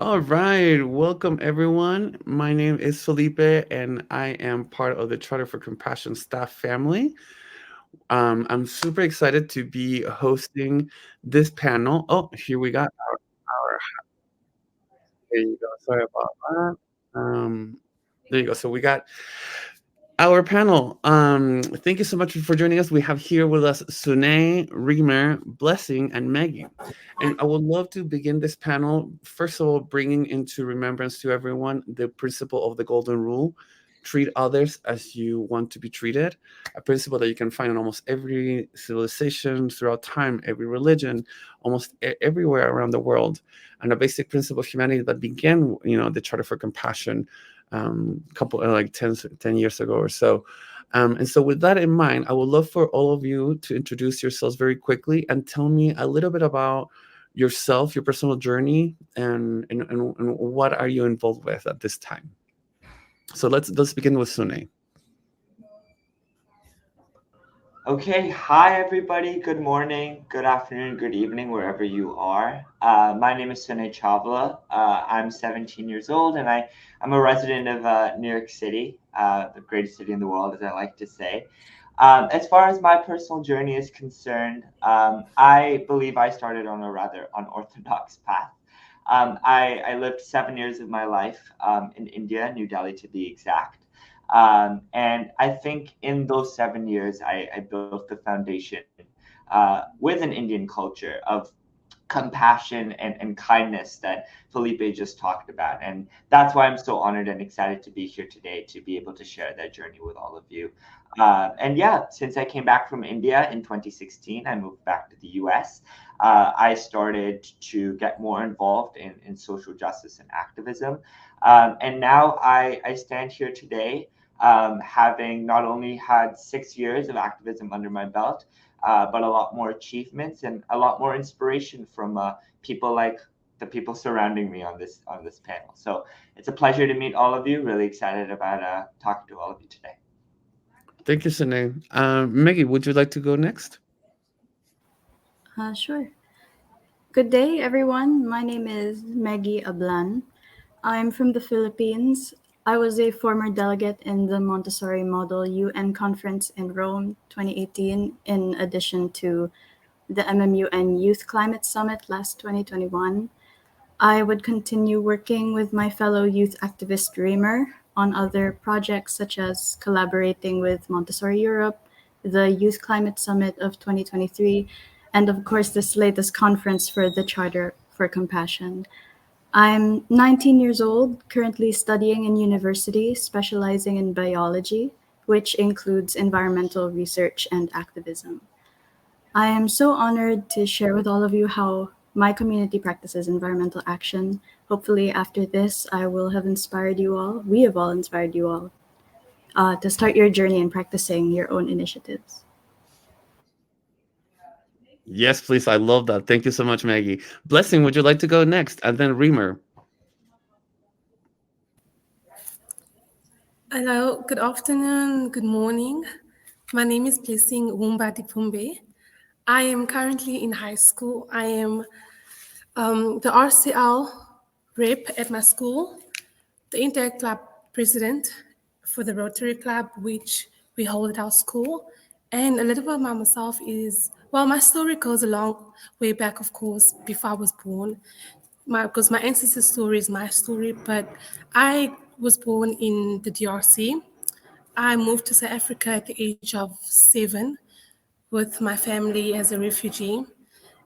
All right, welcome everyone. My name is Felipe, and I am part of the Charter for Compassion staff family. I'm super excited to be hosting this panel. Oh, here we got our there you go. Sorry about that. There you go. So we got our panel. Thank you so much for joining us. We have here with us Sune, Reamer, Blessing, and Maggie. And I would love to begin this panel, first of all, bringing into remembrance to everyone the principle of the golden rule: treat others as you want to be treated. A principle that you can find in almost every civilization throughout time, every religion, almost everywhere around the world. And a basic principle of humanity that began, the Charter for Compassion couple like 10 years ago or so. And so with that in mind, I would love for all of you to introduce yourselves very quickly and tell me a little bit about yourself, your personal journey, and what are you involved with at this time. So let's begin with Sune. Okay, hi everybody. Good morning, good afternoon, good evening, wherever you are. My name is Sunay Chawla. I'm 17 years old and I'm a resident of New York City, the greatest city in the world, as I like to say. As far as my personal journey is concerned, I believe I started on a rather unorthodox path. I lived 7 years of my life in India, New Delhi to be exact. And I think in those 7 years, I built the foundation with an Indian culture of compassion and kindness that Felipe just talked about. And that's why I'm so honored and excited to be here today to be able to share that journey with all of you. And yeah, since I came back from India in 2016, I moved back to the US. I started to get more involved in social justice and activism. And now I stand here today having not only had 6 years of activism under my belt, but a lot more achievements and a lot more inspiration from people like the people surrounding me on this panel. So it's a pleasure to meet all of you. Really excited about talking to all of you today. Thank you, Sune. Maggie, would you like to go next? Sure. Good day, everyone. My name is Maggie Ablan. I'm from the Philippines. I was a former delegate in the Montessori Model UN Conference in Rome 2018, in addition to the MMUN Youth Climate Summit last 2021. I would continue working with my fellow youth activist Reamer on other projects such as collaborating with Montessori Europe, the Youth Climate Summit of 2023, and of course this latest conference for the Charter for Compassion. I'm 19 years old, currently studying in university, specializing in biology, which includes environmental research and activism. I am so honored to share with all of you how my community practices environmental action. Hopefully, after this, I will have inspired you all, we have all inspired you all, to start your journey in practicing your own initiatives. Yes, please. I love that. Thank you so much, Maggie. Blessing, would you like to go next? And then Reamer. Hello, good afternoon, good morning. My name is Blessing Wumbati Pumbe. I am currently in high school. I am the RCL rep at my school, the Inter Club president for the Rotary Club, which we hold at our school. And a little bit about myself is, well, my story goes a long way back, of course, before I was born. Because my ancestor's story is my story, but I was born in the DRC. I moved to South Africa at the age of 7 with my family as a refugee.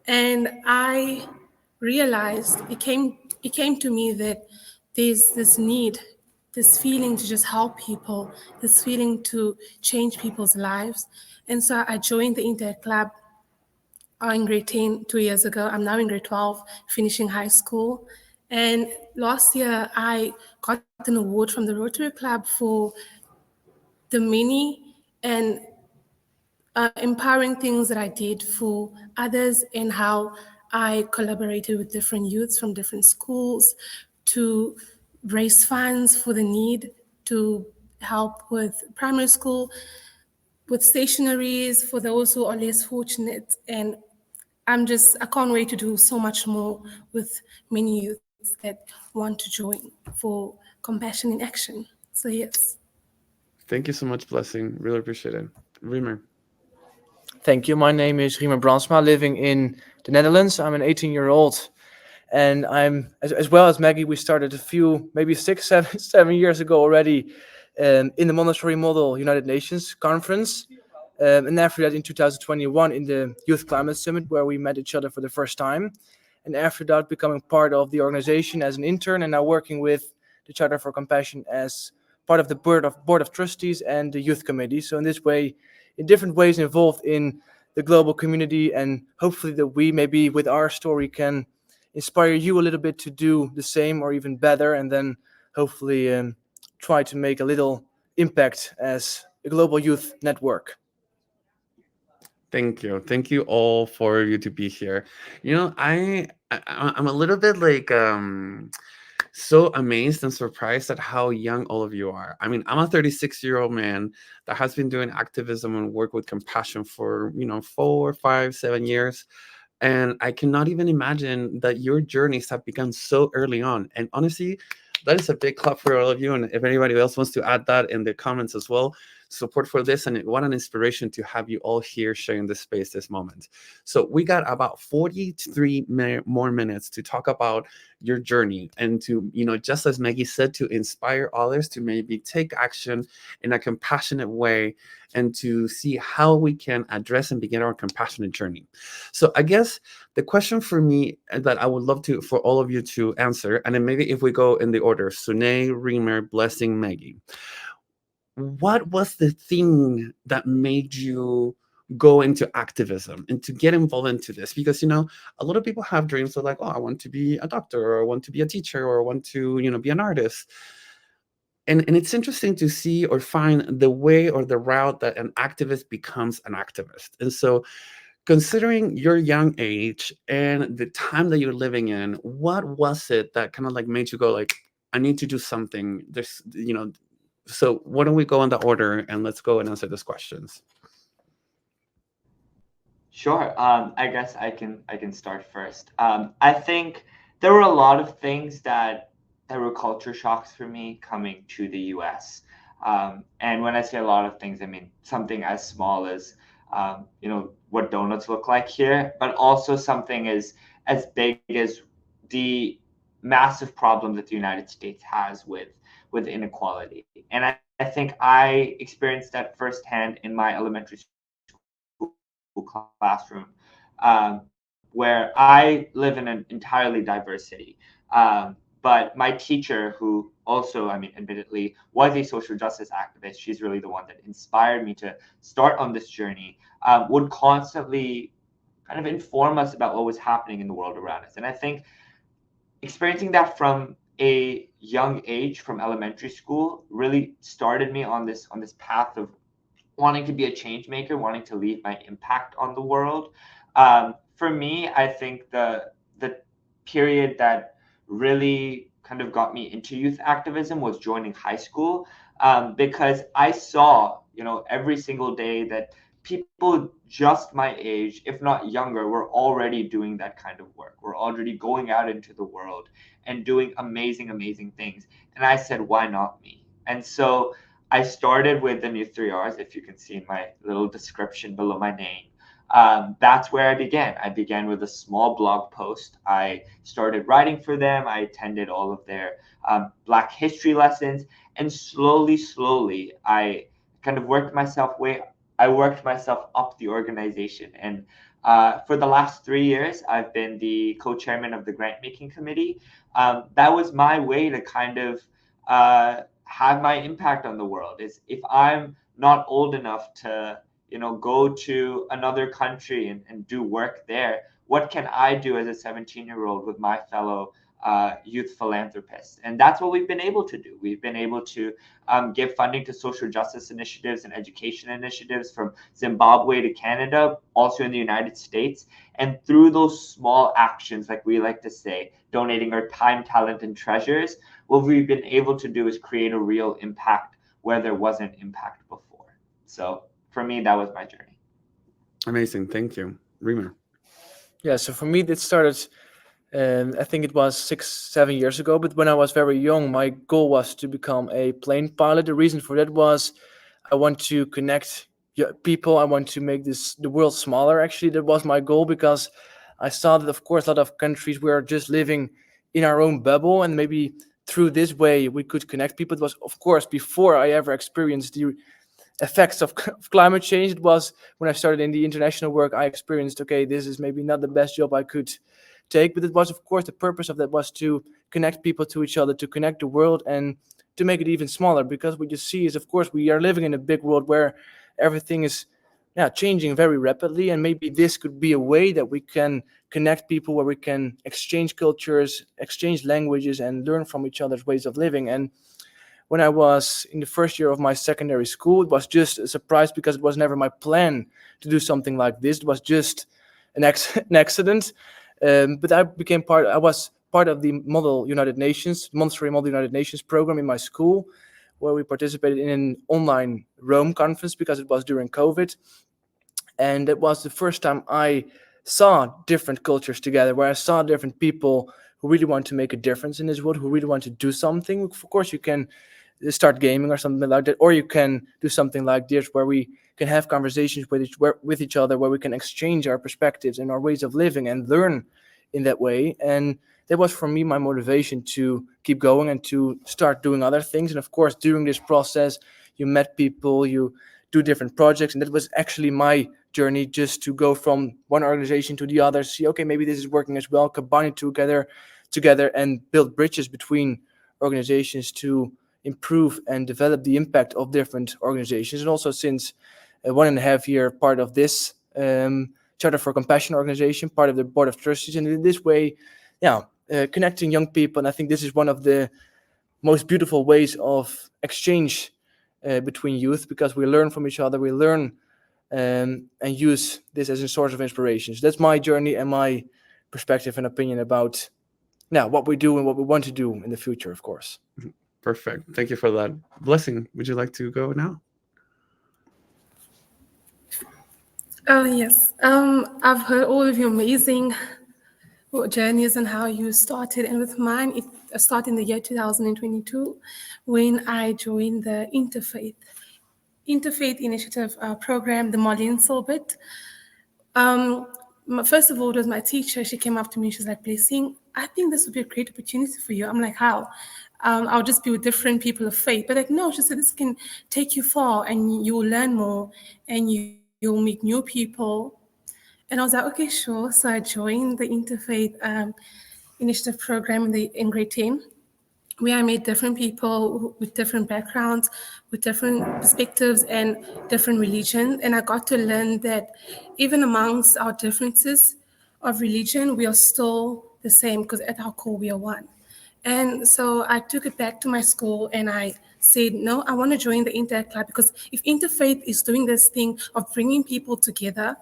And I realized it came to me that there's this need, this feeling to just help people, this feeling to change people's lives. And so I joined the Inter Club in grade 10 2 years ago. I'm now in grade 12, finishing high school. And last year, I got an award from the Rotary Club for the many and empowering things that I did for others and how I collaborated with different youths from different schools to raise funds for the need, to help with primary school, with stationaries for those who are less fortunate. And I can't wait to do so much more with many youths. that want to join for Compassion in Action. So, yes. Thank you so much, Blessing. Really appreciate it. Reamer. Thank you. My name is Riemer Brandsma, living in the Netherlands. I'm an 18-year-old, and I'm as well as Maggie. We started a few, maybe 6, 7, 7 years ago already, in the Montessori Model United Nations conference, and after that in 2021 in the Youth Climate Summit, where we met each other for the first time, and after that becoming part of the organization as an intern, and now working with the Charter for Compassion as part of the board of trustees and the youth committee. So in this way, in different ways involved in the global community, and hopefully that we maybe with our story can inspire you a little bit to do the same or even better, and then hopefully try to make a little impact as a global youth network. Thank you. Thank you all for you to be here. I'm a little bit like so amazed and surprised at how young all of you are. I mean, I'm a 36-year-old man that has been doing activism and work with compassion for, 4, 5, 7 years. And I cannot even imagine that your journeys have begun so early on. And honestly, that is a big clap for all of you. And if anybody else wants to add that in the comments as well, support for this. And what an inspiration to have you all here sharing this space this moment. So we got about 43 more minutes to talk about your journey and to, just as Maggie said, to inspire others to maybe take action in a compassionate way and to see how we can address and begin our compassionate journey. So I guess the question for me that I would love to for all of you to answer, and then maybe if we go in the order, Sune, Reamer, Blessing, Maggie, what was the thing that made you go into activism and to get involved into this? Because a lot of people have dreams of like, oh, I want to be a doctor, or I want to be a teacher, or I want to be an artist. And it's interesting to see or find the way or the route that an activist becomes an activist. And so, considering your young age and the time that you're living in, what was it that kind of like made you go like, I need to do something? So why don't we go in the order and let's go and answer those questions. Sure. I guess I can start first. I think there were a lot of things that were culture shocks for me coming to the U.S. And when I say a lot of things, I mean something as small as what donuts look like here, but also something as big as the massive problem that the United States has with inequality. And I think I experienced that firsthand in my elementary classroom, where I live in an entirely diverse city. But my teacher, who also, I mean, admittedly, was a social justice activist, she's really the one that inspired me to start on this journey, would constantly kind of inform us about what was happening in the world around us. And I think experiencing that from a young age, from elementary school, really started me on this path of wanting to be a change maker, wanting to leave my impact on the world. For me, I think the period that really kind of got me into youth activism was joining high school, because I saw, every single day that people just my age, if not younger, were already doing that kind of work. We're already going out into the world and doing amazing, amazing things. And I said, why not me? And so I started with the new 3Rs, if you can see in my little description below my name. That's where I began. I began with a small blog post. I started writing for them. I attended all of their Black history lessons. And slowly, slowly, I kind of I worked myself up the organization. And for the last 3 years, I've been the co-chairman of the grant making committee. That was my way to kind of have my impact on the world. Is if I'm not old enough to go to another country and do work there, what can I do as a 17-year-old with my fellow youth philanthropists? And that's what we've been able to do. We've been able to give funding to social justice initiatives and education initiatives from Zimbabwe to Canada, also in the United States. And through those small actions, like we like to say, donating our time, talent, and treasures, what we've been able to do is create a real impact where there wasn't impact before. So for me, that was my journey. Amazing. Thank you. Reamer. Yeah, so for me, it started I think it was 6, 7 years ago. But when I was very young, my goal was to become a plane pilot. The reason for that was I want to connect people. I want to make the world smaller. Actually, that was my goal, because I saw that, of course, a lot of countries were just living in our own bubble, and maybe through this way we could connect people. It was, of course, before I ever experienced the effects of climate change. It was when I started in the international work, I experienced, okay, this is maybe not the best job I could take, but it was, of course, the purpose of that was to connect people to each other, to connect the world, and to make it even smaller. Because what you see is, of course, we are living in a big world where everything is, yeah, changing very rapidly, and maybe this could be a way that we can connect people, where we can exchange cultures, exchange languages, and learn from each other's ways of living. And when I was in the first year of my secondary school, it was just a surprise, because it was never my plan to do something like this. It was just an accident. But I was part of the Montessori Model United Nations program in my school, where we participated in an online Rome conference, because it was during COVID. And it was the first time I saw different cultures together, where I saw different people who really want to make a difference in this world, who really want to do something. Of course, you can start gaming or something like that, or you can do something like this, where we can have conversations with each other, where we can exchange our perspectives and our ways of living and learn in that way. And that was, for me, my motivation to keep going and to start doing other things. And of course, during this process, you met people, you do different projects, and that was actually my journey, just to go from one organization to the other, see, okay, maybe this is working as well, combine it together and build bridges between organizations to improve and develop the impact of different organizations. And also, since 1.5 year, part of this Charter for Compassion organization, part of the board of trustees, and in this way, yeah, connecting young people. And I think this is one of the most beautiful ways of exchange between youth, because we learn from each other, we learn and use this as a source of inspiration. So that's my journey and my perspective and opinion about what we do and what we want to do in the future, of course. Perfect. Thank you for that. Blessing, would you like to go now? Oh, yes. I've heard all of your amazing journeys and how you started. And with mine, it started in the year 2022 when I joined the Interfaith Initiative program, the Marlene Silbert. First of all, it was my teacher. She came up to me. She's like, Blessing, I think this would be a great opportunity for you. I'm like, how? I'll just be with different people of faith. But like, no, she said, this can take you far and you'll learn more and you'll meet new people. And I was like, okay, sure. So I joined the Interfaith Initiative program in grade 10, where I met different people with different backgrounds, with different perspectives and different religions. And I got to learn that even amongst our differences of religion, we are still the same, because at our core, we are one. And so I took it back to my school and I said, no, I want to join the Inter Club, because if Interfaith is doing this thing of bringing people together,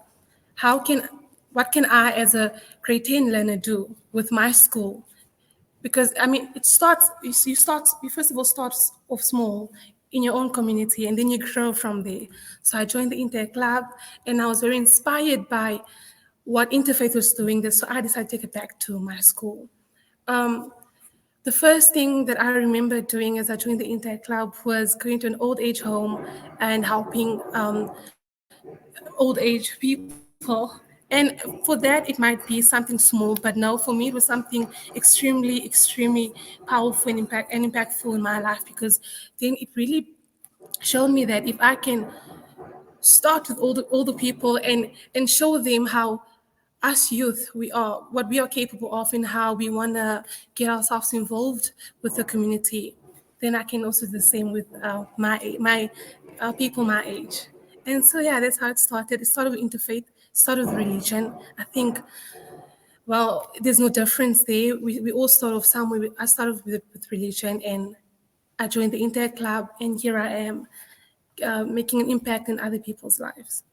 what can I as a grade 10 learner do with my school? Because I mean, you first of all start off small in your own community, and then you grow from there. So I joined the Inter Club, and I was very inspired by what Interfaith was doing this. So I decided to take it back to my school. The first thing that I remember doing as I joined the Inter Club was going to an old age home and helping old age people. And for that, it might be something small, but no, for me, it was something extremely powerful and impactful in my life, because then it really showed me that if I can start with older people and show them how us youth, what we are capable of, and how we want to get ourselves involved with the community, then I can also do the same with my people my age. And so, yeah, that's how it started. It started with interfaith, started with religion. I think, well, there's no difference there. We all start off somewhere. I started with religion, and I joined the Inter Club, and here I am making an impact in other people's lives.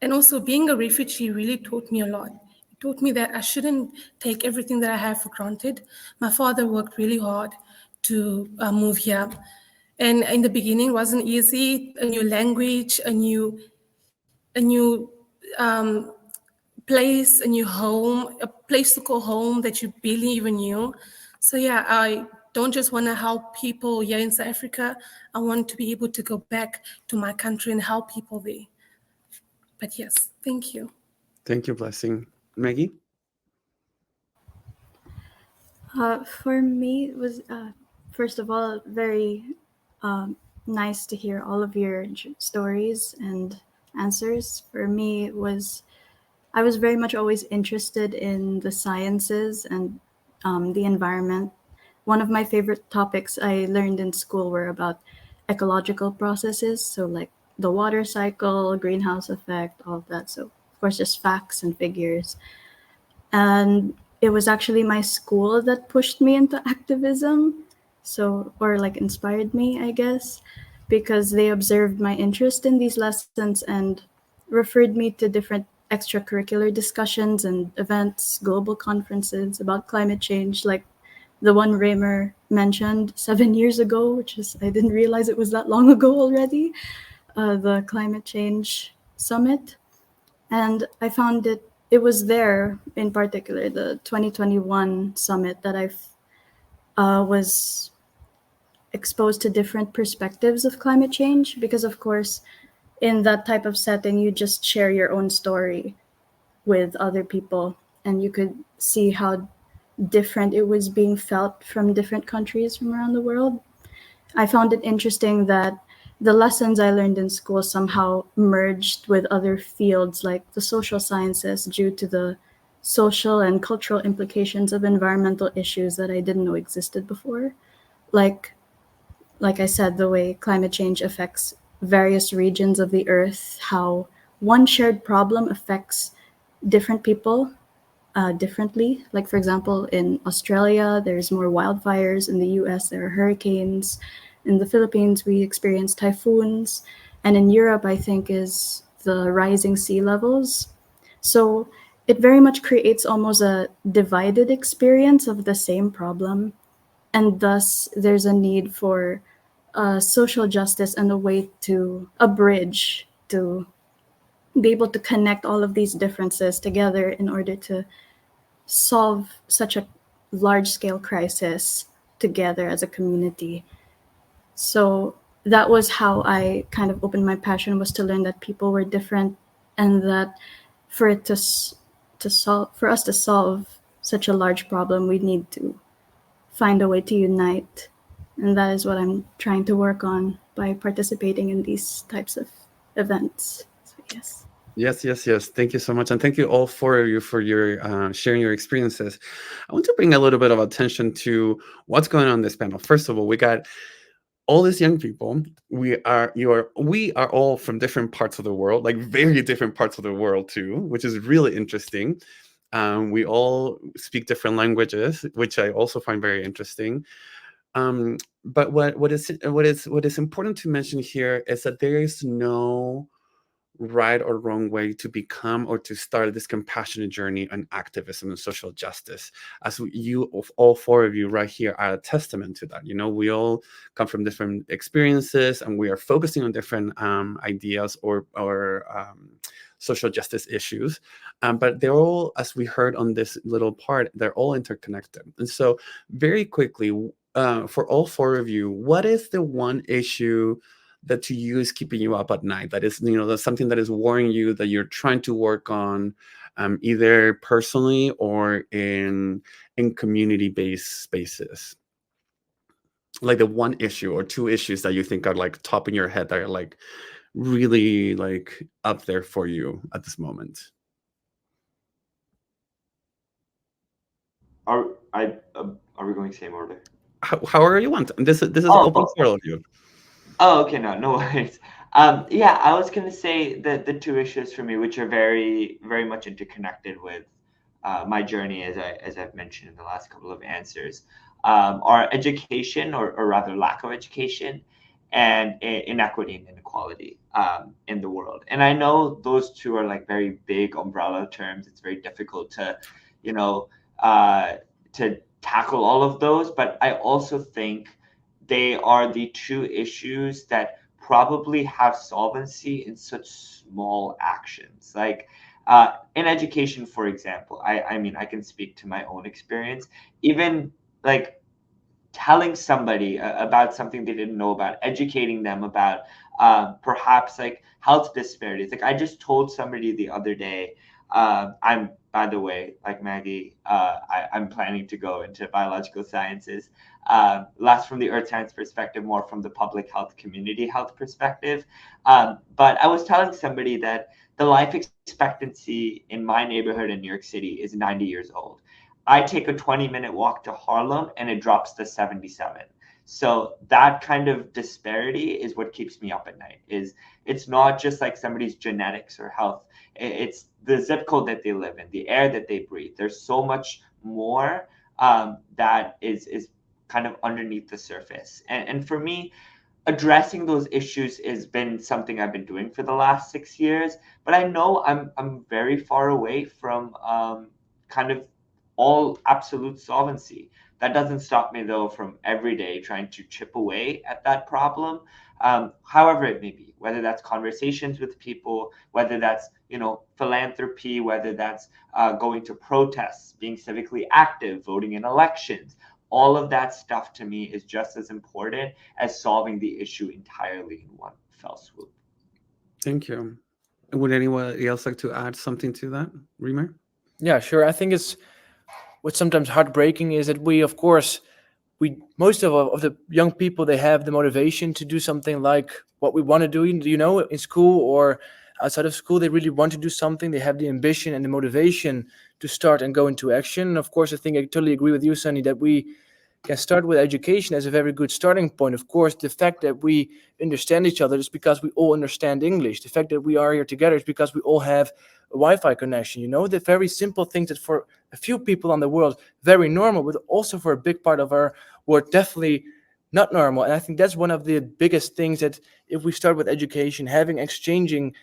And also, being a refugee really taught me a lot. It taught me that I shouldn't take everything that I have for granted. My father worked really hard to move here. And in the beginning, it wasn't easy. A new language, a new place, a new home, a place to call home that you barely even knew. So yeah, I don't just want to help people here in South Africa. I want to be able to go back to my country and help people there. But yes, thank you. Thank you, Blessing. Maggie? For me, it was first of all very um, nice to hear all of your stories and answers. For me, it was I was very much always interested in the sciences and the environment. One of my favorite topics I learned in school were about ecological processes, so like the water cycle, greenhouse effect, all of that. So of course, just facts and figures. And it was actually my school that pushed me into activism, so or like inspired me, I guess, because they observed my interest in these lessons and referred me to different extracurricular discussions and events, global conferences about climate change, like the one Raymer mentioned 7 years ago, which is I didn't realize it was that long ago already, the climate change summit. And I found it was there in particular, the 2021 summit, that was exposed to different perspectives of climate change, because of course in that type of setting you just share your own story with other people, and you could see how different it was being felt from different countries from around the world. I found it interesting that the lessons I learned in school somehow merged with other fields like the social sciences due to the social and cultural implications of environmental issues that I didn't know existed before. Like like I said, the way climate change affects various regions of the earth, how one shared problem affects different people differently. Like, for example, in Australia, there's more wildfires. In the US, there are hurricanes. In the Philippines, we experience typhoons. And in Europe, I think, is the rising sea levels. So it very much creates almost a divided experience of the same problem. And thus, there's a need for social justice and a way to, a bridge to be able to connect all of these differences together in order to solve such a large scale crisis together as a community. So that was how I kind of opened my passion, was to learn that people were different, and that for it to solve, for us to solve such a large problem, we need to find a way to unite. And that is what I'm trying to work on by participating in these types of events. So yes. Yes, yes, yes. Thank you so much. And thank you all four of you for your sharing your experiences. I want to bring a little bit of attention to what's going on in this panel. First of all, we got all these young people. We are all from different parts of the world, like very different parts of the world too, which is really interesting. We all speak different languages, which I also find very interesting. But what is important to mention here is that there is no right or wrong way to become or to start this compassionate journey on activism and social justice. As all four of you right here are a testament to that. We all come from different experiences, and we are focusing on different ideas or social justice issues. But they're all, as we heard on this little part, they're all interconnected. And so, very quickly, for all four of you, what is the one issue that to you is keeping you up at night, that is, that's something that is worrying you, that you're trying to work on, either personally or in community-based spaces? Like the one issue or two issues that you think are like top in your head, that are like really like up there for you at this moment. Are we going same order? However you want. This is open for all of you. Oh, okay, no worries. Yeah, I was gonna say that the two issues for me, which are very, very much interconnected with my journey, as I've mentioned in the last couple of answers, are education, or rather lack of education, and inequity and inequality in the world. And I know those two are like very big umbrella terms. It's very difficult to, you know, to tackle all of those. But I also think they are the two issues that probably have solvency in such small actions. Like, In education, for example, I mean, I can speak to my own experience. Even like telling somebody about something they didn't know about, educating them about perhaps like health disparities. Like I just told somebody the other day, I'm, by the way, like Maggie, I'm planning to go into biological sciences, less from the earth science perspective, more from the public health, community health perspective. But I was telling somebody that the life expectancy in my neighborhood in New York City is 90 years old. I take a 20-minute walk to Harlem and it drops to 77. So that kind of disparity is what keeps me up at night. Is it's not just like somebody's genetics or health. It's the zip code that they live in, the air that they breathe. There's so much more that is kind of underneath the surface. And for me, addressing those issues has been something I've been doing for the last 6 years. But I know I'm very far away from kind of all absolute solvency. That doesn't stop me though from every day trying to chip away at that problem, however it may be. Whether that's conversations with people, whether that's philanthropy, whether that's going to protests, being civically active, voting in elections. All of that stuff to me is just as important as solving the issue entirely in one fell swoop. Thank you. Would anyone else like to add something to that, Remer? Yeah, sure. I think it's what's sometimes heartbreaking is that we, of course, most of the young people, they have the motivation to do something like what we want to do, in school or outside of school. They really want to do something. They have the ambition and the motivation to start and go into action. And of course, I think I totally agree with you, Sunny, that we can start with education as a very good starting point. Of course, the fact that we understand each other is because we all understand English. The fact that we are here together is because we all have a Wi-Fi connection. The very simple things that for a few people on the world very normal, but also for a big part of our world definitely not normal. And I think that's one of the biggest things, that if we start with education, having exchanging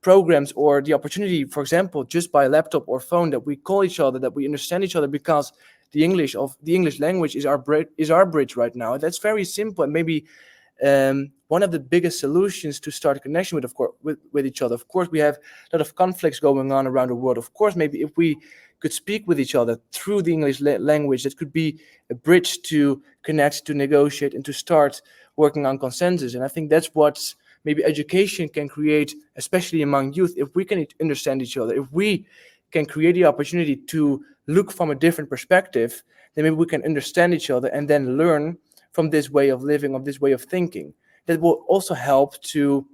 programs or the opportunity, for example, just by laptop or phone, that we call each other, that we understand each other, because the English language is our bridge right now. That's very simple, and maybe one of the biggest solutions to start a connection with, of course, with each other. Of course, we have a lot of conflicts going on around the world. Of course, maybe if we could speak with each other through the English language, that could be a bridge to connect, to negotiate, and to start working on consensus. And I think that's what maybe education can create, especially among youth. If we can understand each other, if we can create the opportunity to look from a different perspective, then maybe we can understand each other and then learn from this way of living, of this way of thinking. That will also help to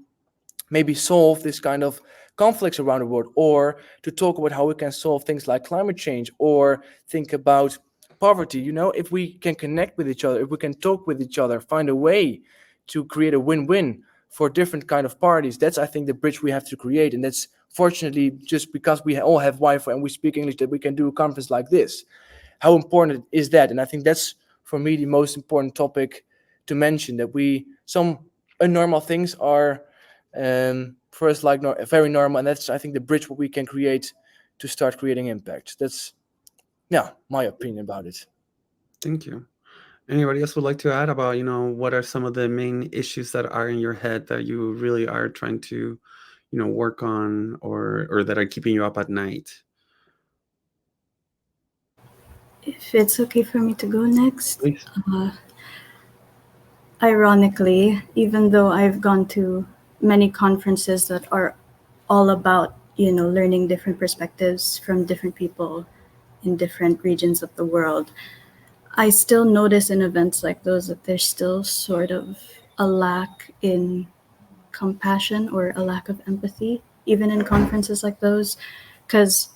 maybe solve this kind of conflicts around the world, or to talk about how we can solve things like climate change, or think about poverty. If we can connect with each other, if we can talk with each other, find a way to create a win-win for different kind of parties, that's, I think, the bridge we have to create. And that's fortunately just because we all have Wi-Fi and we speak English, that we can do a conference like this. How important is that? And I think that's, for me, the most important topic to mention, that some abnormal things are for us like very normal, and that's, I think, the bridge what we can create to start creating impact. That's my opinion about it. Thank you. Anybody else would like to add about, what are some of the main issues that are in your head that you really are trying to, work on, or that are keeping you up at night? If it's okay for me to go next. Please. Ironically, even though I've gone to many conferences that are all about, learning different perspectives from different people in different regions of the world, I still notice in events like those that there's still sort of a lack in compassion or a lack of empathy, even in conferences like those. Because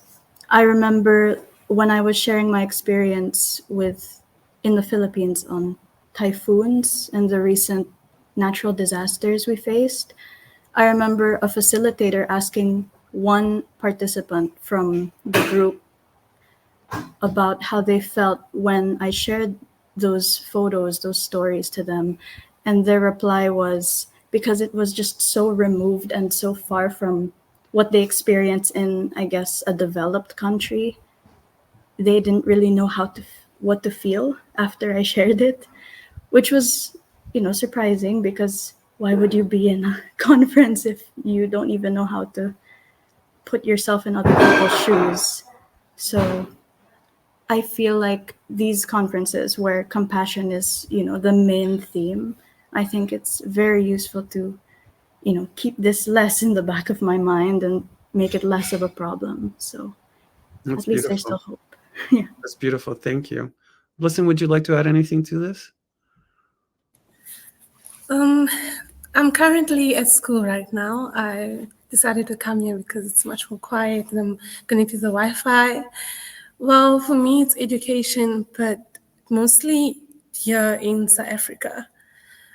I remember when I was sharing my experience in the Philippines on typhoons and the recent natural disasters we faced, I remember a facilitator asking one participant from the group about how they felt when I shared those photos, those stories to them. And their reply was, because it was just so removed and so far from what they experience in, I guess, a developed country, they didn't really know what to feel after I shared it, which was, surprising, because why would you be in a conference if you don't even know how to put yourself in other people's shoes. So I feel like these conferences where compassion is, the main theme, I think it's very useful to, keep this less in the back of my mind and make it less of a problem. So That's at least there's still beautiful. hope. Yeah. That's beautiful. Thank you. Blessing, would you like to add anything to this? Um, I'm currently at school right now. I decided to come here because it's much more quiet and I'm connected to the Wi-Fi. Well, for me, it's education, but mostly here in South Africa.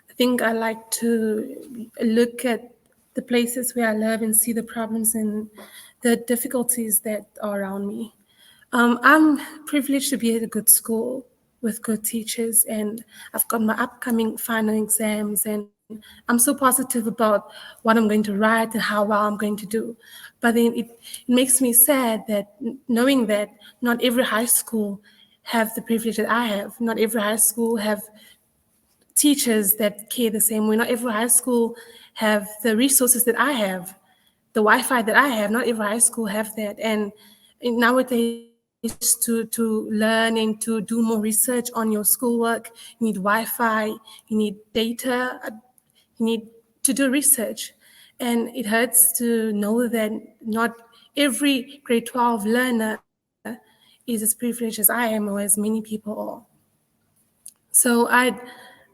I think I like to look at the places where I live and see the problems and the difficulties that are around me. I'm privileged to be at a good school with good teachers, and I've got my upcoming final exams, and I'm so positive about what I'm going to write and how well I'm going to do. But then it makes me sad that knowing that not every high school have the privilege that I have. Not every high school have teachers that care the same way. Not every high school have the resources that I have, the Wi-Fi that I have. Not every high school have that. And nowadays, to learn and to do more research on your schoolwork, you need Wi-Fi, you need data, you need to do research. And it hurts to know that not every grade 12 learner is as privileged as I am or as many people are. So I'd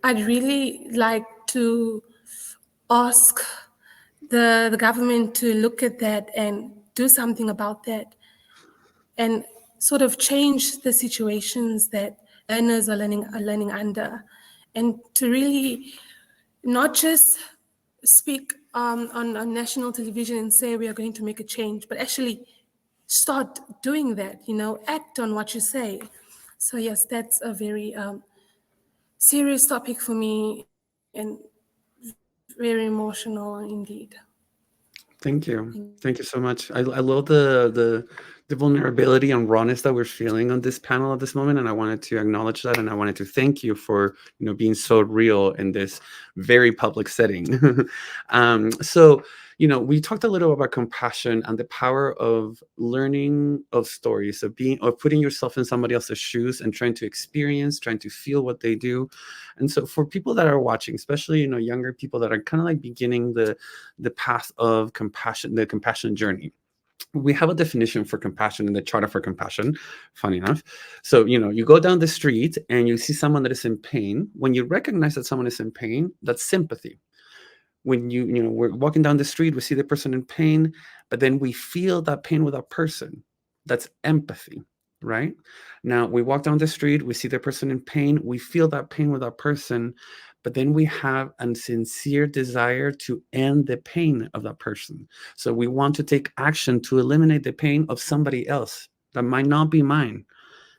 really like to ask the government to look at that and do something about that and sort of change the situations that learners are learning under, and to really not just speak on national television and say we are going to make a change, but actually start doing that, act on what you say. So yes, that's a very serious topic for me and very emotional indeed. Thank Thank you. Thank you so much. I love the vulnerability and rawness that we're feeling on this panel at this moment, and I wanted to acknowledge that, and I wanted to thank you for being so real in this very public setting. So we talked a little about compassion and the power of learning of stories, of putting yourself in somebody else's shoes and trying to experience, trying to feel what they do. And so for people that are watching, especially younger people that are kind of like beginning the path of compassion, the compassion journey, we have a definition for compassion in the Charter for Compassion, funny enough. So you go down the street and you see someone that is in pain. When you recognize that someone is in pain, that's sympathy. When we're walking down the street, we see the person in pain, but then we feel that pain with that person, that's empathy. Right now, we walk down the street, we see the person in pain, we feel that pain with that person, but then we have a sincere desire to end the pain of that person. So we want to take action to eliminate the pain of somebody else that might not be mine.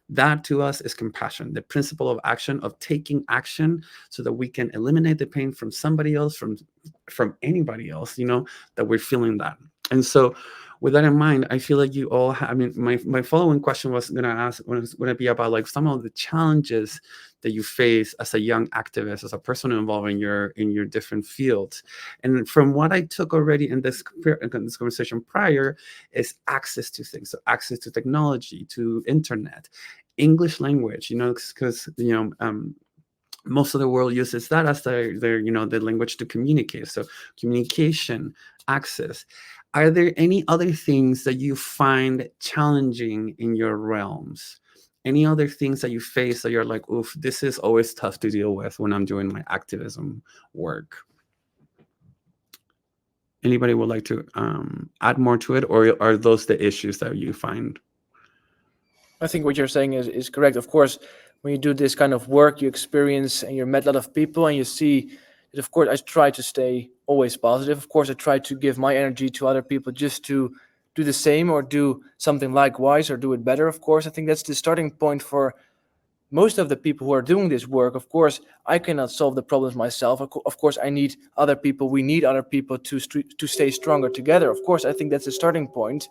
That to us is compassion, the principle of action, of taking action so that we can eliminate the pain from somebody else, from anybody else, that we're feeling that. And so with that in mind, I feel like you all I mean, my following question was going to be about like some of the challenges that you face as a young activist, as a person involved in your different fields. And from what I took already in this conversation prior, is access to things. So access to technology, to internet, English language, because most of the world uses that as their the language to communicate. So communication, access. Are there any other things that you find challenging in your realms? Any other things that you face that you're like, oof, this is always tough to deal with when I'm doing my activism work? Anybody would like to add more to it, or are those the issues that you find? I think what you're saying is correct. Of course, when you do this kind of work, you experience and you met a lot of people, and you see that, of course, I try to stay always positive. Of course, I try to give my energy to other people just to do the same or do something likewise or do it better. Of course, I think that's the starting point for most of the people who are doing this work. Of course, I cannot solve the problems myself. Of course, I need other people. We need other people to stay stronger together. Of course, I think that's the starting point.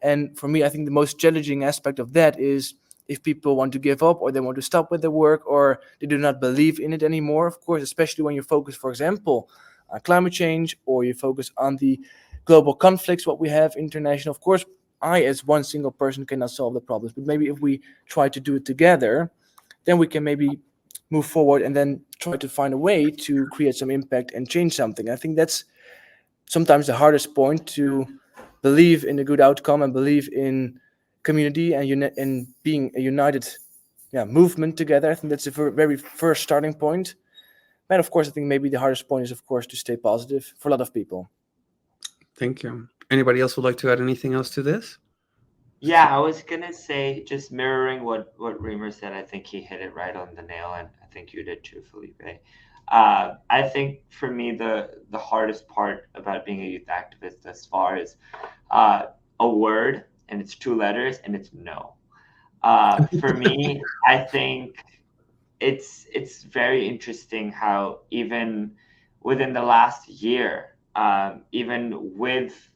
And for me, I think the most challenging aspect of that is if people want to give up or they want to stop with the work or they do not believe in it anymore. Of course, especially when you focus, for example, on climate change, or you focus on the global conflicts, what we have international. Of course, I as one single person cannot solve the problems, but maybe if we try to do it together, then we can maybe move forward and then try to find a way to create some impact and change something. I think that's sometimes the hardest point, to believe in a good outcome and believe in community and in being a united, movement together. I think that's the very first starting point. And of course, I think maybe the hardest point is, of course, to stay positive for a lot of people. Thank you. Anybody else would like to add anything else to this? Yeah, I was gonna say, just mirroring what Remer said, I think he hit it right on the nail, and I think you did too, Felipe. I think for me, the hardest part about being a youth activist, as far as a word, and it's 2 letters, and it's no. For me, I think it's very interesting how even within the last year, even with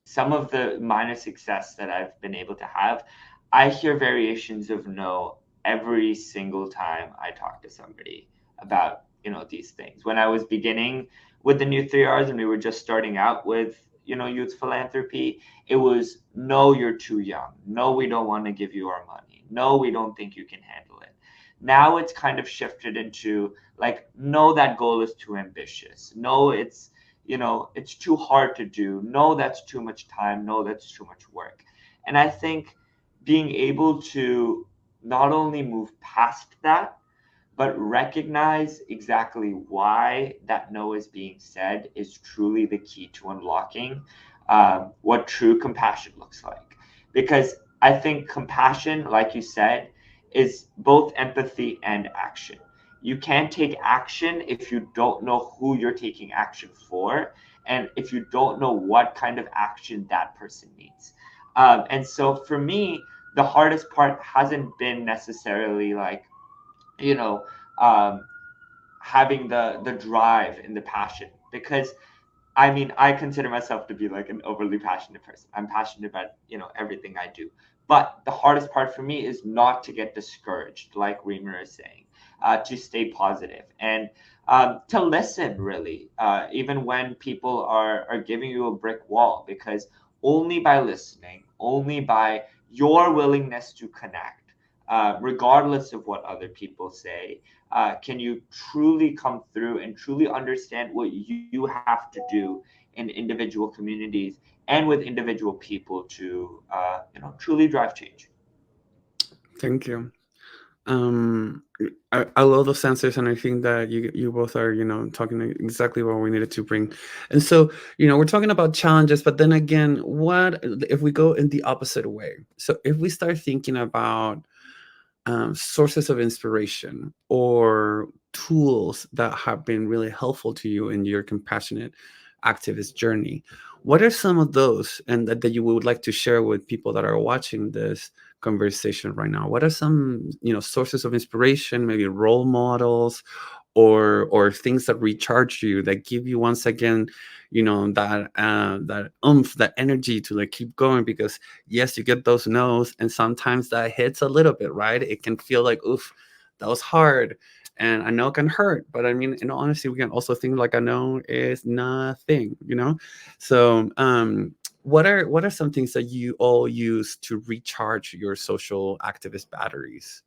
some of the minor success that I've been able to have, I hear variations of no every single time I talk to somebody about these things. When I was beginning with the new 3Rs and we were just starting out with youth philanthropy, it was no, you're too young. No, we don't want to give you our money. No, we don't think you can handle it. Now it's kind of shifted into like, no, that goal is too ambitious. No, it's too hard to do. No, that's too much time. No, that's too much work. And I think being able to not only move past that, but recognize exactly why that no is being said is truly the key to unlocking what true compassion looks like. Because I think compassion, like you said, is both empathy and action. You can't take action if you don't know who you're taking action for, and if you don't know what kind of action that person needs. And so for me, the hardest part hasn't been necessarily like, you know, um, having the drive and the passion, because I mean, I consider myself to be like an overly passionate person. I'm passionate about, everything I do. But the hardest part for me is not to get discouraged, like Remer is saying, to stay positive and to listen, really, even when people are giving you a brick wall, because only by listening, only by your willingness to connect, regardless of what other people say, can you truly come through and truly understand what you have to do in individual communities and with individual people to truly drive change. Thank you. Um, I love those answers, and I think that you both are talking exactly what we needed to bring. And so we're talking about challenges, but then again, what if we go in the opposite way? So if we start thinking about sources of inspiration or tools that have been really helpful to you in your compassionate activist journey, what are some of those and that you would like to share with people that are watching this conversation right now? What are some sources of inspiration, maybe role models, or things that recharge you, that give you once again that oomph, that energy to like keep going? Because yes, you get those no's, and sometimes that hits a little bit, right? It can feel like, oof, that was hard, and I know it can hurt, but I mean, in all honesty, we can also think like, I know is nothing, so what are some things that you all use to recharge your social activist batteries?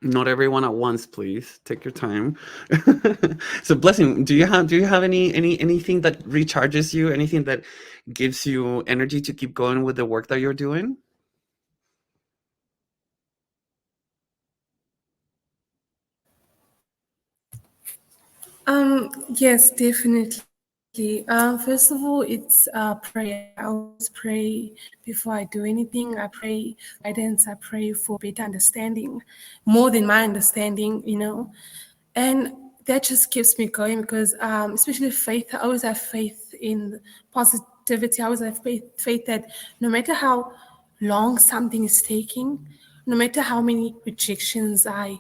Not everyone at once, please. Take your time. So, Blessing, do you have anything that recharges you? Anything that gives you energy to keep going with the work that you're doing? Yes, definitely. First of all, it's prayer. I always pray before I do anything. I pray guidance. I pray for better understanding, more than my understanding. And that just keeps me going because, especially faith, I always have faith in positivity. I always have faith that no matter how long something is taking, no matter how many rejections I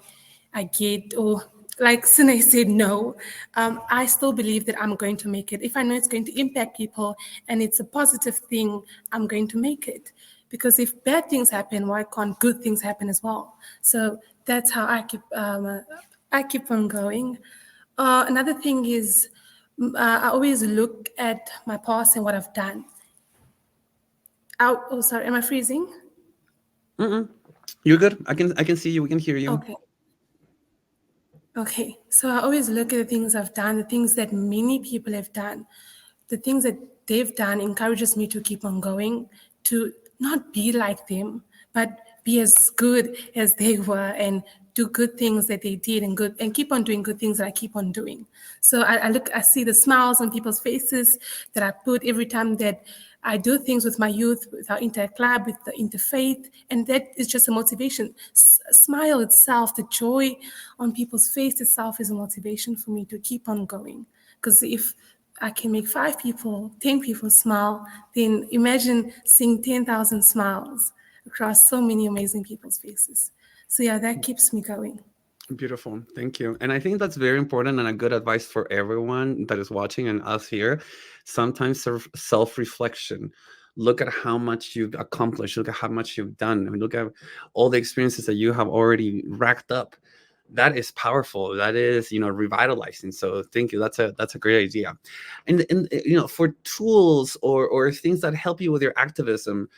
get, or like Sine said, no, I still believe that I'm going to make it. If I know it's going to impact people and it's a positive thing, I'm going to make it. Because if bad things happen, why can't good things happen as well? So that's how I keep on going. Another thing is I always look at my past and what I've done. Oh, sorry, am I freezing? Mm-mm. You're good. I can see you. We can hear you. Okay. Okay, so I always look at the things I've done, the things that many people have done, the things that they've done encourages me to keep on going, to not be like them, but be as good as they were and do good things that they did and keep on doing good things that I keep on doing. So I see the smiles on people's faces that I put every time that I do things with my youth, with our interclub, with the interfaith, and that is just a motivation. Smile itself, the joy on people's face itself is a motivation for me to keep on going. Because if I can make 5 people, 10 people smile, then imagine seeing 10,000 smiles across so many amazing people's faces. So yeah, that keeps me going. Beautiful. Thank you. And I think that's very important and a good advice for everyone that is watching and us here. Sometimes self reflection. Look at how much you've accomplished. Look at how much you've done. I mean, look at all the experiences that you have already racked up. That is powerful. That is, revitalizing. So thank you. That's a great idea. And for tools or things that help you with your activism,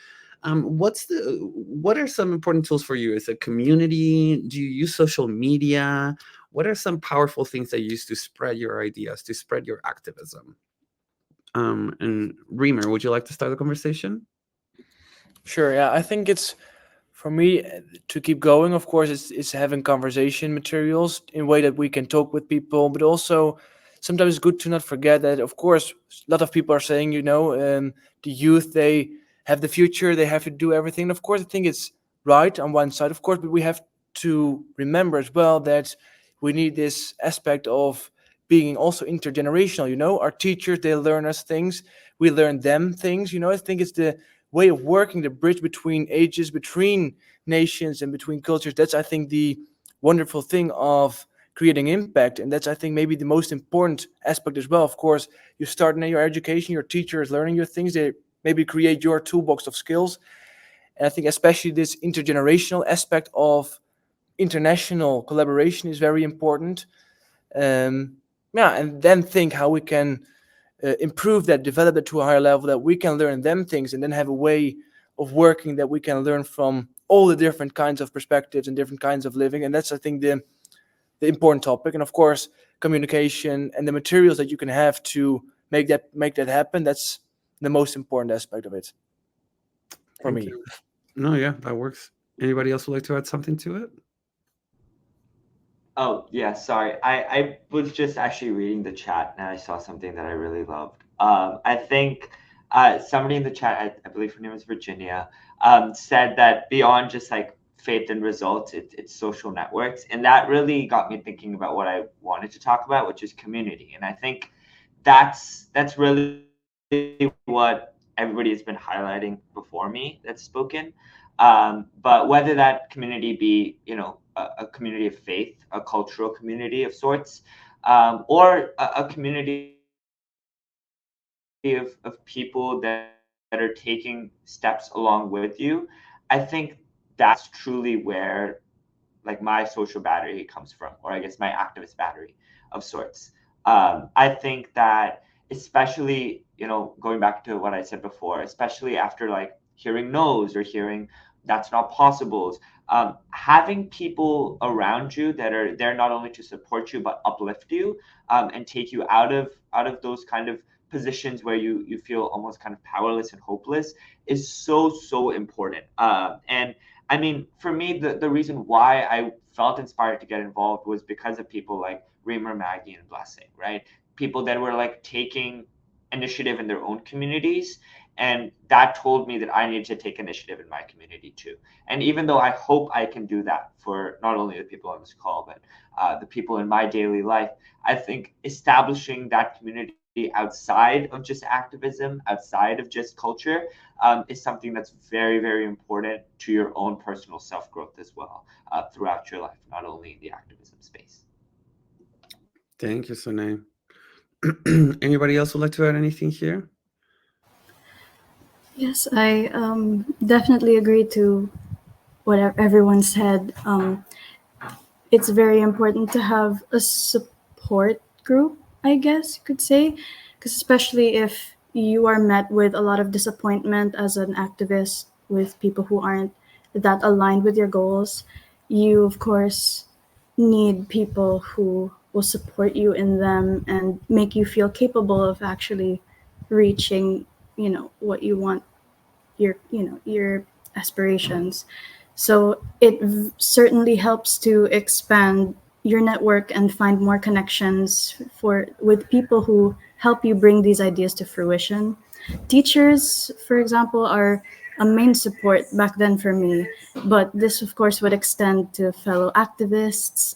what are some important tools for you? Is it community? Do you use social media? What are some powerful things that you use to spread your ideas, to spread your activism? And Reamer, would you like to start the conversation? Sure. Yeah, I think it's for me to keep going. Of course, it's having conversation materials in a way that we can talk with people, but also sometimes it's good to not forget that. Of course, a lot of people are saying, the youth, they have the future, they have to do everything. Of course, I think it's right on one side, of course, but we have to remember as well that we need this aspect of being also intergenerational. Our teachers, they learn us things, we learn them things. I think it's the way of working the bridge between ages, between nations, and between cultures. That's, I think, the wonderful thing of creating impact. And that's, I think, maybe the most important aspect as well. Of course, you start in your education, your teacher is learning your things, they maybe create your toolbox of skills. And I think especially this intergenerational aspect of international collaboration is very important. And then think how we can improve that, develop it to a higher level, that we can learn them things, and then have a way of working that we can learn from all the different kinds of perspectives and different kinds of living. And that's, I think, the important topic. And of course, communication and the materials that you can have to make that happen. That's the most important aspect of it for Thank me. you. No, yeah, that works. Anybody else would like to add something to it? Oh, yeah, sorry. I was just actually reading the chat and I saw something that I really loved. I think somebody in the chat, I believe her name is Virginia, said that beyond just like faith and results, it's social networks. And that really got me thinking about what I wanted to talk about, which is community. And I think that's really what everybody has been highlighting before me that's spoken. But whether that community be, a community of faith, a cultural community of sorts, or a community of people that are taking steps along with you, I think that's truly where like my social battery comes from, or I guess my activist battery of sorts. I think that especially, going back to what I said before, especially after like hearing no's or hearing that's not possible, having people around you that are there not only to support you but uplift you, and take you out of those kind of positions where you feel almost kind of powerless and hopeless is so important. And I mean, for me, the reason why I felt inspired to get involved was because of people like Reamer, Maggie, and Blessing, right? People that were like taking initiative in their own communities. And that told me that I needed to take initiative in my community too. And even though I hope I can do that for not only the people on this call, but the people in my daily life, I think establishing that community outside of just activism, outside of just culture, is something that's very, very important to your own personal self-growth as well, throughout your life, not only in the activism space. Thank you, Sune. Anybody else would like to add anything here? Yes, I definitely agree to what everyone said. It's very important to have a support group, I guess you could say, because especially if you are met with a lot of disappointment as an activist with people who aren't that aligned with your goals, you of course need people who will support you in them and make you feel capable of actually reaching, what you want, your aspirations. So it certainly helps to expand your network and find more connections for with people who help you bring these ideas to fruition. Teachers, for example, are a main support back then for me, but this of course would extend to fellow activists,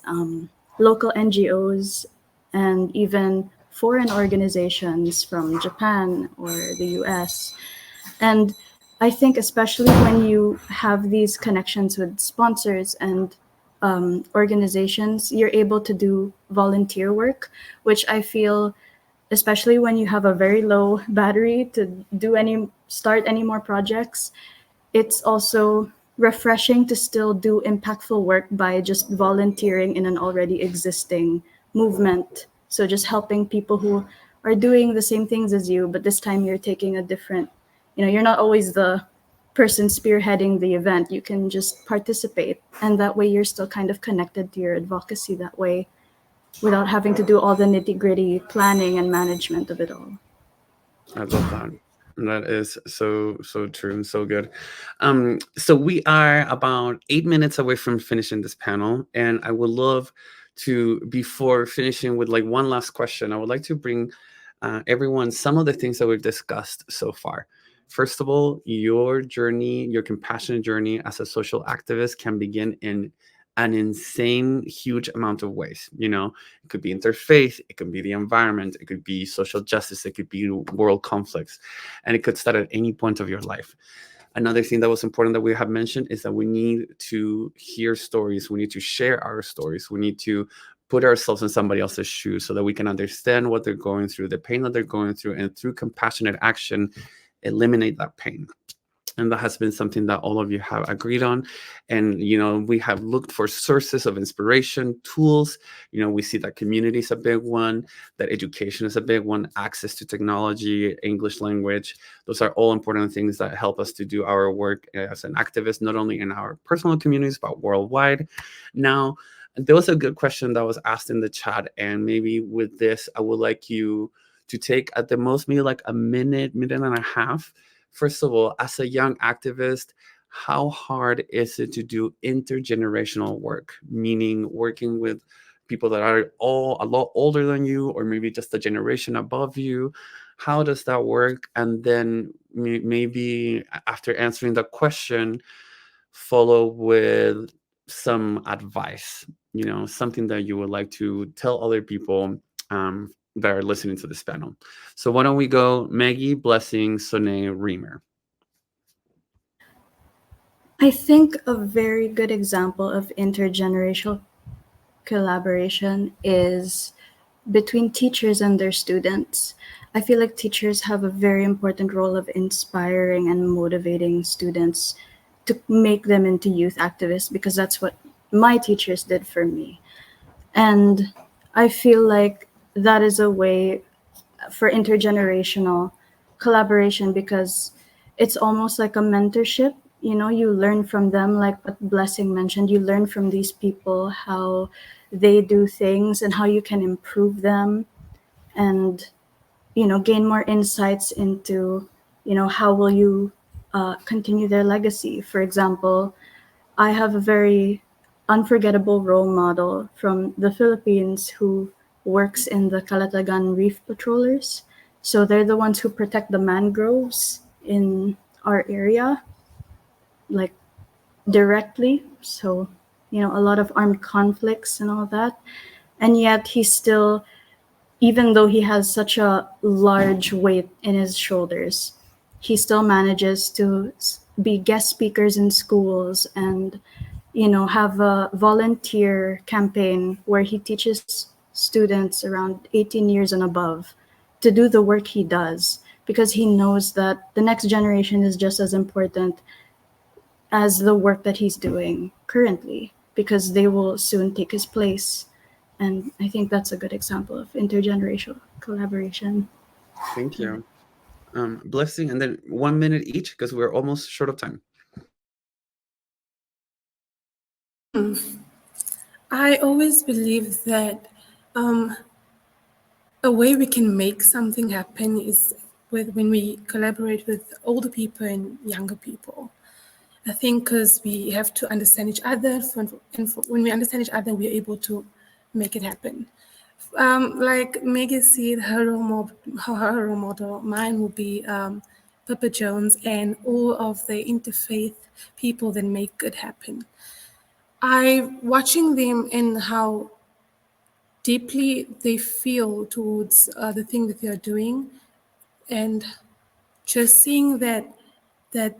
local NGOs, and even foreign organizations from Japan or the US. And I think, especially when you have these connections with sponsors and organizations, you're able to do volunteer work, which I feel, especially when you have a very low battery to start any more projects, it's also refreshing to still do impactful work by just volunteering in an already existing movement. So just helping people who are doing the same things as you, but this time you're taking a different, you're not always the person spearheading the event. You can just participate. And that way you're still kind of connected to your advocacy that way without having to do all the nitty gritty planning and management of it all. I love that. That is so true and so good. So we are about 8 minutes away from finishing this panel, and I would love to, before finishing with like one last question, I would like to bring everyone some of the things that we've discussed so far. First of all, your journey, your compassionate journey as a social activist can begin in an insane, huge amount of ways. It could be interfaith, it could be the environment, it could be social justice, it could be world conflicts, and it could start at any point of your life. Another thing that was important that we have mentioned is that we need to hear stories, we need to share our stories, we need to put ourselves in somebody else's shoes so that we can understand what they're going through, the pain that they're going through, and through compassionate action, eliminate that pain. And that has been something that all of you have agreed on. And we have looked for sources of inspiration, tools. We see that community is a big one, that education is a big one, access to technology, English language. Those are all important things that help us to do our work as an activist, not only in our personal communities but worldwide. Now, there was a good question that was asked in the chat, and maybe with this I would like you to take at the most maybe like a minute and a half. First of all, as a young activist, how hard is it to do intergenerational work? Meaning working with people that are all a lot older than you, or maybe just a generation above you. How does that work? And then maybe after answering the question, follow with some advice, something that you would like to tell other people that are listening to this panel. So why don't we go Maggie, Blessing, Soné, Reamer. I think a very good example of intergenerational collaboration is between teachers and their students. I feel like teachers have a very important role of inspiring and motivating students to make them into youth activists, because that's what my teachers did for me. And I feel like that is a way for intergenerational collaboration, because it's almost like a mentorship. You learn from them, like what Blessing mentioned. You learn from these people how they do things and how you can improve them, and gain more insights into how will you continue their legacy. For example, I have a very unforgettable role model from the Philippines who works in the Calatagan Reef Patrollers. So they're the ones who protect the mangroves in our area, like directly. So, a lot of armed conflicts and all that. And yet he still, even though he has such a large weight in his shoulders, he still manages to be guest speakers in schools and have a volunteer campaign where he teaches students around 18 years and above to do the work he does, because he knows that the next generation is just as important as the work that he's doing currently, because they will soon take his place. And I think that's a good example of intergenerational collaboration. Thank you. Blessing, and then 1 minute each because we're almost short of time. I always believe that a way we can make something happen is when we collaborate with older people and younger people. I think because we have to understand each other, when we understand each other, we're able to make it happen. Like Maggie said, her role model, mine will be Papa Jones and all of the interfaith people that make good happen. I watching them and how deeply they feel towards the thing that they are doing, and just seeing that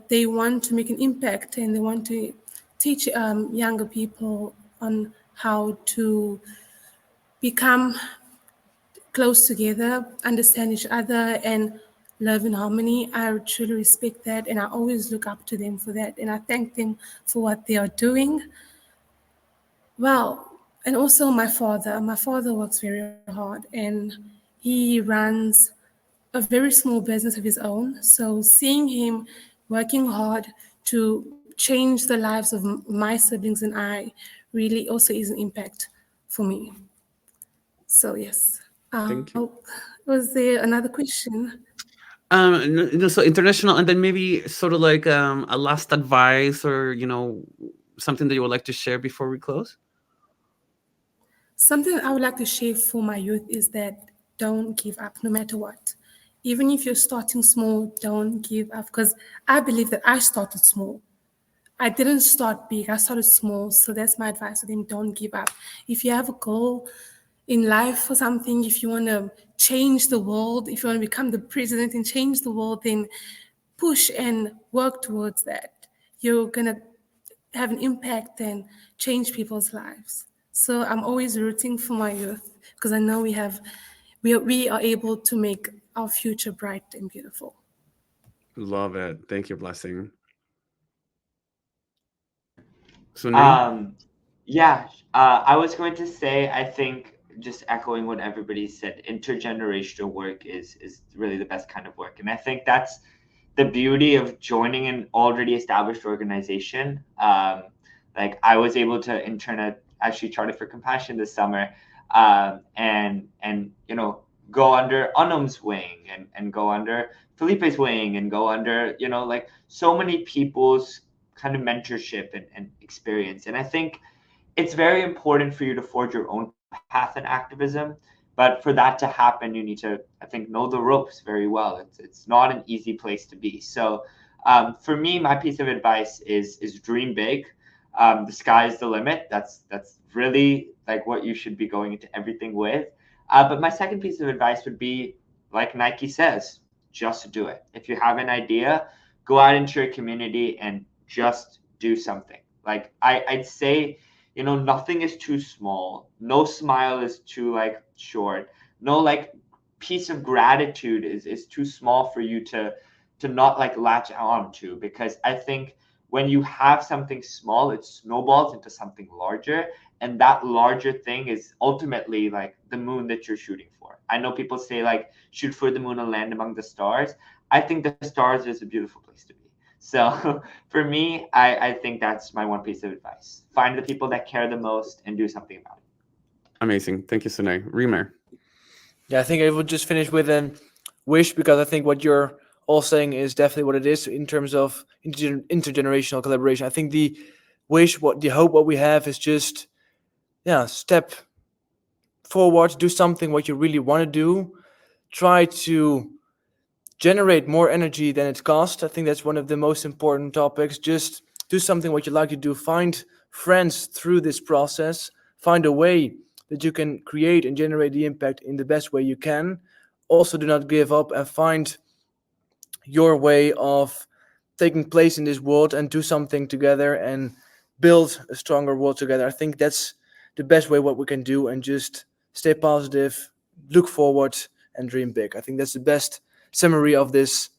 they want to make an impact and they want to teach younger people on how to become close together, understand each other, and live in harmony. I truly respect that, and I always look up to them for that, and I thank them for what they are doing. Well, and also my father. My father works very hard, and he runs a very small business of his own. So seeing him working hard to change the lives of my siblings and I really also is an impact for me. So yes. Thank you. Was there another question? So international, and then maybe sort of like a last advice, or something that you would like to share before we close. Something I would like to share for my youth is that don't give up no matter what. Even if you're starting small, don't give up, because I believe that I started small. I didn't start big, I started small. So that's my advice to them: don't give up. If you have a goal in life or something, if you want to change the world, if you want to become the president and change the world, then push and work towards that. You're going to have an impact and change people's lives. So I'm always rooting for my youth because I know we are able to make our future bright and beautiful. Love it. Thank you, Blessing. Sunay? Um, yeah, I was going to say, I think just echoing what everybody said, intergenerational work is really the best kind of work, and I think that's the beauty of joining an already established organization. Like I was able to intern at actually Charter for Compassion this summer, and go under Anum's wing and go under Felipe's wing and go under like so many people's kind of mentorship and experience. And I think it's very important for you to forge your own path in activism. But for that to happen, you need to, I think, know the ropes very well. It's not an easy place to be. So for me, my piece of advice is dream big. The sky is the limit. That's really like what you should be going into everything with. But my second piece of advice would be, like Nike says, just do it. If you have an idea, go out into your community and just do something. Like I'd say, nothing is too small. No smile is too like short. No like piece of gratitude is too small for you to not like latch on to, because I think when you have something small, it snowballs into something larger, and that larger thing is ultimately like the moon that you're shooting for. I know people say like shoot for the moon and land among the stars. I think the stars is a beautiful place to be. So for me, I think that's my one piece of advice. Find the people that care the most and do something about it. Amazing. Thank you, Sunay. Remer. Yeah, I think I would just finish with a wish, because I think what you're all saying is definitely what it is in terms of intergenerational collaboration. I think the wish, the hope, what we have is just, step forward, do something what you really want to do, try to generate more energy than it costs. I think that's one of the most important topics. Just do something what you like to do. Find friends through this process. Find a way that you can create and generate the impact in the best way you can. Also, do not give up and find your way of taking place in this world and do something together and build a stronger world together. I think that's the best way what we can do, and just stay positive, look forward, and dream big. I think that's the best summary of this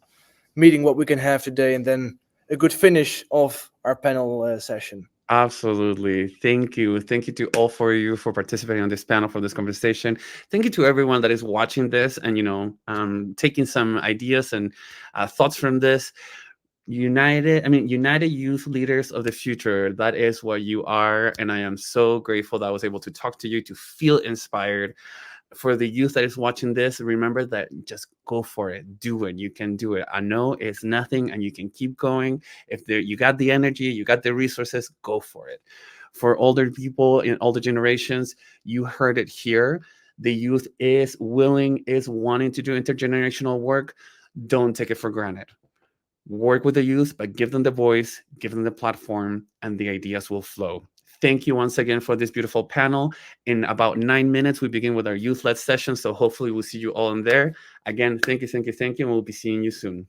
meeting, what we can have today, and then a good finish of our panel session. Absolutely. Thank you. Thank you to all for you for participating on this panel, for this conversation. Thank you to everyone that is watching this and, taking some ideas and thoughts from this. United Youth Leaders of the Future. That is what you are. And I am so grateful that I was able to talk to you, to feel inspired. For the youth that is watching this, remember that just go for it. Do it. You can do it. I know it's nothing and you can keep going. If you got the energy, you got the resources, go for it. For older people in older generations, you heard it here. The youth is willing, is wanting to do intergenerational work. Don't take it for granted. Work with the youth, but give them the voice, give them the platform, and the ideas will flow. Thank you once again for this beautiful panel. In about 9 minutes, we begin with our youth-led session, so hopefully we'll see you all in there. Again, thank you, and we'll be seeing you soon.